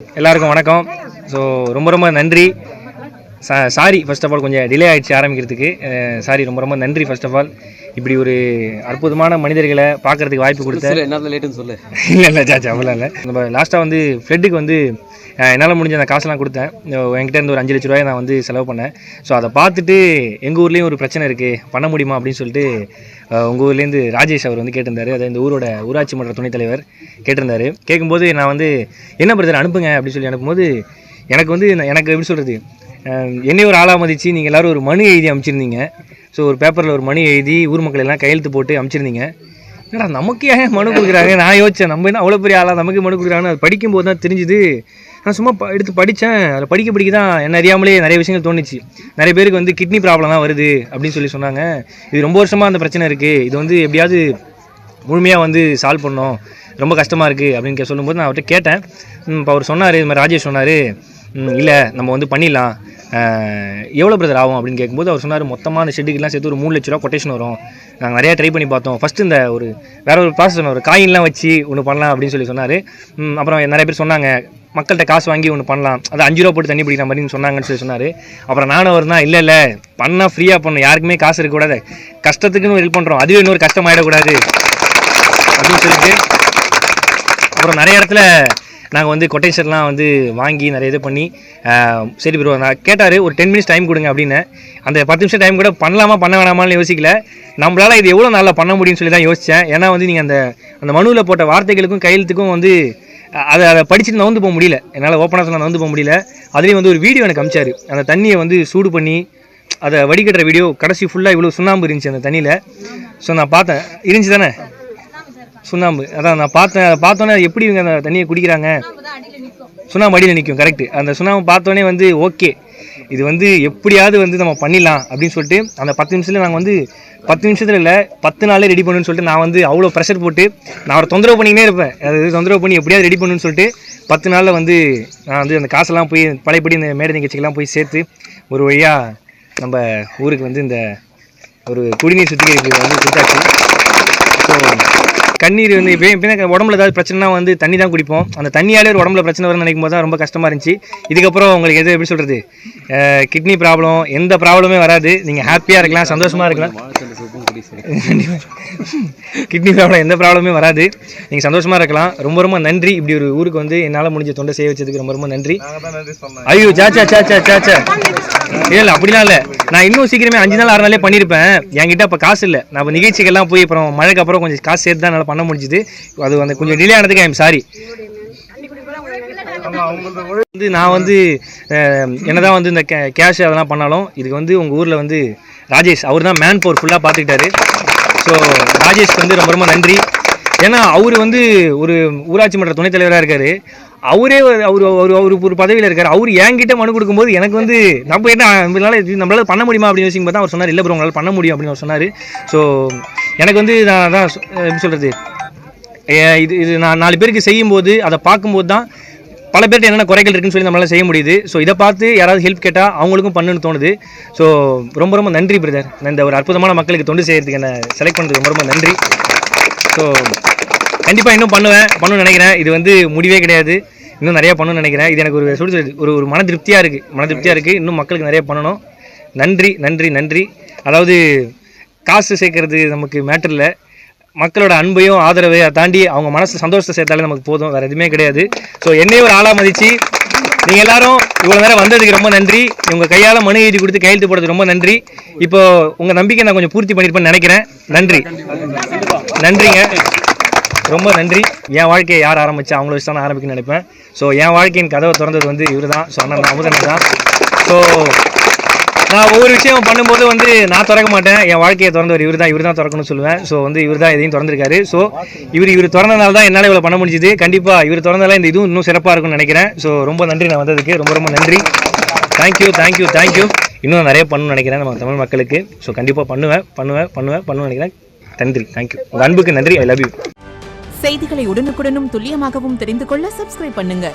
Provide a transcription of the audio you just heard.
எல்லாருக்கும் வணக்கம். ஸோ ரொம்ப நன்றி. சாரி ஃபர்ஸ்ட் ஆஃப் ஆல் கொஞ்சம் டிலே ஆகிடுச்சு ஆரம்பிக்கிறதுக்கு. சாரி, ரொம்ப நன்றி ஃபர்ஸ்ட் ஆஃப் ஆல். இப்படி ஒரு அற்புதமான மனிதர்களை பார்க்குறதுக்கு வாய்ப்பு கொடுத்த என்ன லேட்டுன்னு சொல்லு. இல்லை சாச்சா அவ்வளோ இல்லை. நம்ம லாஸ்ட்டாக வந்து ஃப்ளட்டுக்கு வந்து என்னால் முடிஞ்ச அந்த காசெல்லாம் கொடுத்தேன். என்கிட்ட இருந்து ஒரு 5 லட்ச ரூபாயை நான் வந்து செலவு பண்ணேன். ஸோ அதை பார்த்துட்டு எங்கள் ஊர்லேயும் ஒரு பிரச்சனை இருக்குது, பண்ண முடியுமா அப்படின்னு சொல்லிட்டு உங்கள் ஊர்லேருந்து ராஜேஷ் அவர் வந்து கேட்டிருந்தார். அதை இந்த ஊரோட ஊராட்சி மன்ற துணைத் தலைவர் கேட்டிருந்தார். கேட்கும்போது நான் வந்து என்ன பிரதர் அனுப்புங்க அப்படின்னு சொல்லி அனுப்பும்போது எனக்கு எப்படி சொல்கிறது, என்னையும் ஒரு ஆளாக மதித்து நீங்கள் எல்லோரும் ஒரு மனு எழுதி அமைச்சிருந்தீங்க. ஸோ ஒரு பேப்பரில் ஒரு மனு எழுதி ஊர் மக்கள் எல்லாம் கையெழுத்து போட்டு அமைச்சிருந்தீங்க. ஏன்னா நமக்கு ஏன் மனு கொடுக்குறாங்க, நான் யோசித்தேன் நம்ம என்ன அவ்வளோ பெரிய ஆளாக நமக்கு மனு கொடுக்குறாங்கன்னு. அது படிக்கும்போது தான் தெரிஞ்சுது. நான் சும்மா எடுத்து படித்தேன். அதில் படிக்க தான் என்ன அறியாமலே நிறைய விஷயங்கள் தோணுச்சு. நிறைய பேருக்கு வந்து கிட்னி ப்ராப்ளம் தான் வருது அப்படின்னு சொன்னாங்க. இது ரொம்ப வருஷமாக அந்த பிரச்சனை இருக்குது, இது வந்து எப்படியாவது முழுமையாக வந்து சால்வ் பண்ணோம், ரொம்ப கஷ்டமாக இருக்குது அப்படின்னு சொல்லும்போது நான் அவர்கிட்ட கேட்டேன். இப்போ அவர் சொன்னார், இது மாதிரி ராஜேஷ் சொன்னார், இல்லை நம்ம வந்து பண்ணிடலாம், எவ்வளோ பிரதர் ஆகும் அப்படின்னு கேட்கும்போது அவர் சொன்னார், மொத்தமாக அந்த ஷெட்டுக்கெல்லாம் சேர்த்து ஒரு 3 லட்ச ரூபா கொட்டேஷன் வரும். நாங்கள் நிறையா ட்ரை பண்ணி பார்த்தோம். ஃபஸ்ட்டு இந்த வேறு ஒரு ப்ராசஸ் சொன்னார், காயின்லாம் வச்சு ஒன்று பண்ணலாம் அப்படின்னு சொன்னார். அப்புறம் நிறைய பேர் சொன்னாங்க மக்கள்கிட்ட காசு வாங்கி ஒன்று பண்ணலாம், அது 5 ரூபா போட்டு தண்ணி பிடிக்கிற மாதிரி சொன்னாங்கன்னு சொன்னார். அப்புறம் நானும் அவர் தான் இல்லை பண்ணால் ஃப்ரீயாக பண்ணணும், யாருக்குமே காசு இருக்கக்கூடாது, கஷ்டத்துக்குன்னு ஹெல்ப் பண்ணுறோம், அதுவே இன்னொரு கஷ்டம் ஆகிடக்கூடாது அப்படின்னு சொல்லிட்டு அப்புறம் நிறைய இடத்துல நாங்கள் வந்து கொட்டேஷன்லாம் வந்து வாங்கி நிறைய இது பண்ணி சரி ப்ரோ நான் கேட்டார், ஒரு 10 மினிட்ஸ் டைம் கொடுங்க அப்படின்னு. அந்த 10 நிமிஷம் டைம் கூட பண்ணலாமா பண்ண வேணாமான்னு யோசிக்கல, நம்மளால் இது எவ்வளோ நல்லா பண்ண முடியும்னு சொல்லி தான் யோசித்தேன். ஏன்னா வந்து நீங்கள் அந்த மனுவில் போட்ட வார்த்தைகளுக்கும் கையெழுத்துக்கும் வந்து அதை படிச்சுட்டு நவுந்து போக முடியல, என்னால் ஓப்பனாக சொல்ல நவுந்து போக முடியல. அதுலேயும் வந்து ஒரு வீடியோ எனக்கு அமிச்சார், அந்த தண்ணியை வந்து சூடு பண்ணி அதை வடிகட்டுற வீடியோ. கடைசி ஃபுல்லாக இவ்வளோ சுண்ணாம்பு இருந்துச்சு அந்த தண்ணியில். ஸோ நான் பார்த்தேன், இருந்துச்சு தானே சுண்ணாம்பு, அதான் நான் பார்த்தேன். அதை பார்த்தோன்னே எப்படி இவங்க அந்த தண்ணியை குடிக்கிறாங்க, சுண்ணாம்பு அடியில் நிற்கும், கரெக்டு. அந்த சுண்ணாம்பு பார்த்தோன்னே வந்து ஓகே இது வந்து எப்படியாவது வந்து நம்ம பண்ணிடலாம் அப்படின்னு சொல்லிட்டு அந்த 10 நிமிஷத்தில் நாங்கள் வந்து 10 நிமிஷத்தில் இல்லை 10 நாளே ரெடி பண்ணணும்னு சொல்லிட்டு நான் வந்து அவ்வளோ ப்ரெஷர் போட்டு நான் அவரை தொந்தரவு பண்ணிக்கினே இருப்பேன். அது தொந்தரவு பண்ணி எப்படியாவது ரெடி பண்ணணும்னு சொல்லிட்டு 10 நாளில் வந்து நான் வந்து அந்த காசெல்லாம் போய் பழையபடி இந்த மேடை நிகழ்ச்சிக்கெல்லாம் போய் சேர்த்து ஒரு வழியாக நம்ம ஊருக்கு வந்து இந்த ஒரு குடிநீர் சுத்திகரிப்பு வந்து கொடுத்தாச்சு. ஸோ கண்ணீர் வந்து இப்போ உடம்புல ஏதாவது பிரச்சனைனா வந்து தண்ணி தான் குடிப்போம். அந்த தண்ணியாலே ஒரு உடம்புல பிரச்சனை வரும்னு நினைக்கும் போது தான் ரொம்ப கஷ்டமாக இருந்துச்சு. இதுக்கப்புறம் உங்களுக்கு எது எப்படி சொல்கிறது, கிட்னி ப்ராப்ளம் எந்த ப்ராப்ளமே வராது, நீங்கள் ஹாப்பியாக இருக்கலாம், சந்தோஷமாக இருக்கலாம். கிட்னி ப்ராப்ளம் எந்த ப்ராப்ளமே வராது, நீங்கள் சந்தோஷமாக இருக்கலாம். ரொம்ப நன்றி. இப்படி ஒரு ஊருக்கு வந்து என்னால் முடிஞ்ச தொண்டை செய்ய வச்சதுக்கு ரொம்ப நன்றி. ஐயோ சாச்சா இல்லை அப்படிலாம் இல்லை, நான் இன்னும் சீக்கிரமே 5 நாள் 6 நாளே பண்ணியிருப்பேன். என்கிட்ட அப்போ காசு இல்லை, நான் இப்போ நிகழ்ச்சிகள்லாம் போய் அப்புறம் மழைக்கு அப்புறம் கொஞ்சம் காசு சேர்த்து தான் என்னால் பண்ண முடிஞ்சுது. அது வந்து கொஞ்சம் டிலே ஆனதுக்கு ஐம் சாரி. வந்து நான் வந்து என்னதான் வந்து இந்த கேஷ் அதெல்லாம் பண்ணாலும் இதுக்கு வந்து உங்கள் ஊரில் வந்து ராஜேஷ் அவர் தான் மேன் பவர் ஃபுல்லாக பார்த்துக்கிட்டாரு. ஸோ ராஜேஷ்க்கு வந்து ரொம்ப நன்றி. ஏன்னா அவர் வந்து ஒரு ஊராட்சி மன்ற துணைத் தலைவராக இருக்கார், அவரே ஒரு பதவியில் இருக்கார். அவர் என்கிட்ட மனு கொடுக்கும்போது எனக்கு வந்து நம்ம என்ன நம்மளால பண்ண முடியுமா அப்படின்னு யோசிக்கும் போது அவர் சொன்னார், இல்லை ப்ரோ உங்களால் பண்ண முடியும் அப்படின்னு அவர் சொன்னார். ஸோ எனக்கு வந்து நான் தான் எப்படி சொல்கிறது, இது நான் 4 பேருக்கு செய்யும்போது அதை பார்க்கும்போது தான் பல பேர்கிட்ட என்னென்ன குறைகள் இருக்குன்னு சொல்லி நம்மளால் செய்ய முடியுது. ஸோ இதை பார்த்து யாராவது ஹெல்ப் கேட்டால் அவங்களுக்கும் பண்ணுன்னு தோணுது. ஸோ ரொம்ப நன்றி பிரதர், நான் இந்த ஒரு அற்புதமான மக்களுக்கு தொண்டு செய்கிறதுக்கு என்னை செலக்ட் பண்ணுறதுக்கு ரொம்ப நன்றி. ஸோ கண்டிப்பாக இன்னும் பண்ணணும்னு நினைக்கிறேன். இது வந்து முடிவே கிடையாது, இன்னும் நிறையா பண்ணணும்னு நினைக்கிறேன். இது எனக்கு ஒரு மன திருப்தியாக இருக்குது. இன்னும் மக்களுக்கு நிறைய பண்ணணும். நன்றி. அதாவது காசு சேர்க்கறது நமக்கு மேட்டர் இல்லை, மக்களோட அன்பையும் ஆதரவை தாண்டி அவங்க மனசு சந்தோஷத்தை சேர்த்தாலே நமக்கு போதும், வேறு எதுவுமே கிடையாது. ஸோ என்னையும் ஒரு ஆளாக மதித்து நீங்கள் எல்லாரும் இவ்வளோ நேரம் வந்ததுக்கு ரொம்ப நன்றி. உங்கள் கையால் மனு எழுதி கொடுத்து கையெழுத்து போடுறதுக்கு ரொம்ப நன்றி. இப்போ உங்கள் நம்பிக்கை நான் கொஞ்சம் பூர்த்தி பண்ணியிருப்பேன்னு நினைக்கிறேன். நன்றிங்க, ரொம்ப நன்றி. என் வாழ்க்கையை யார் ஆரம்பித்தா அவங்கள வச்சு தான் நான் ஆரம்பிக்கணும்னு நினைப்பேன். ஸோ என் வாழ்க்கையின் கதவை திறந்தது வந்து இவர் தான். ஸோ அண்ணன் அமுதன் தான். ஸோ நான் ஒவ்வொரு விஷயம் பண்ணும்போது வந்து நான் திறக்க மாட்டேன், என் வாழ்க்கையை திறந்தவர் இவர் தான் திறக்கணும்னு சொல்லுவேன். ஸோ வந்து இவர் தான் எதையும் திறந்திருக்காரு. ஸோ இவர் திறந்தனால தான் என்னால் இவ்வளோ பண்ண முடிஞ்சுது. கண்டிப்பாக இவர் திறந்தால இந்த இதுவும் இன்னும் சிறப்பாக இருக்கும்னு நினைக்கிறேன். ஸோ ரொம்ப நன்றி நான் வந்ததுக்கு, ரொம்ப நன்றி. தேங்க்யூ. இன்னும் நிறைய பண்ணணும்னு நினைக்கிறேன் நம்ம தமிழ் மக்களுக்கு. ஸோ கண்டிப்பாக பண்ணுவேன் நினைக்கிறேன். நன்றி, தேங்க்யூ. உங்கள் அன்புக்கு நன்றி. I love you. செய்திகளை உடனுக்குடனும் துல்லியமாகவும் தெரிந்து கொள்ள சப்ஸ்கிரைப் பண்ணுங்க.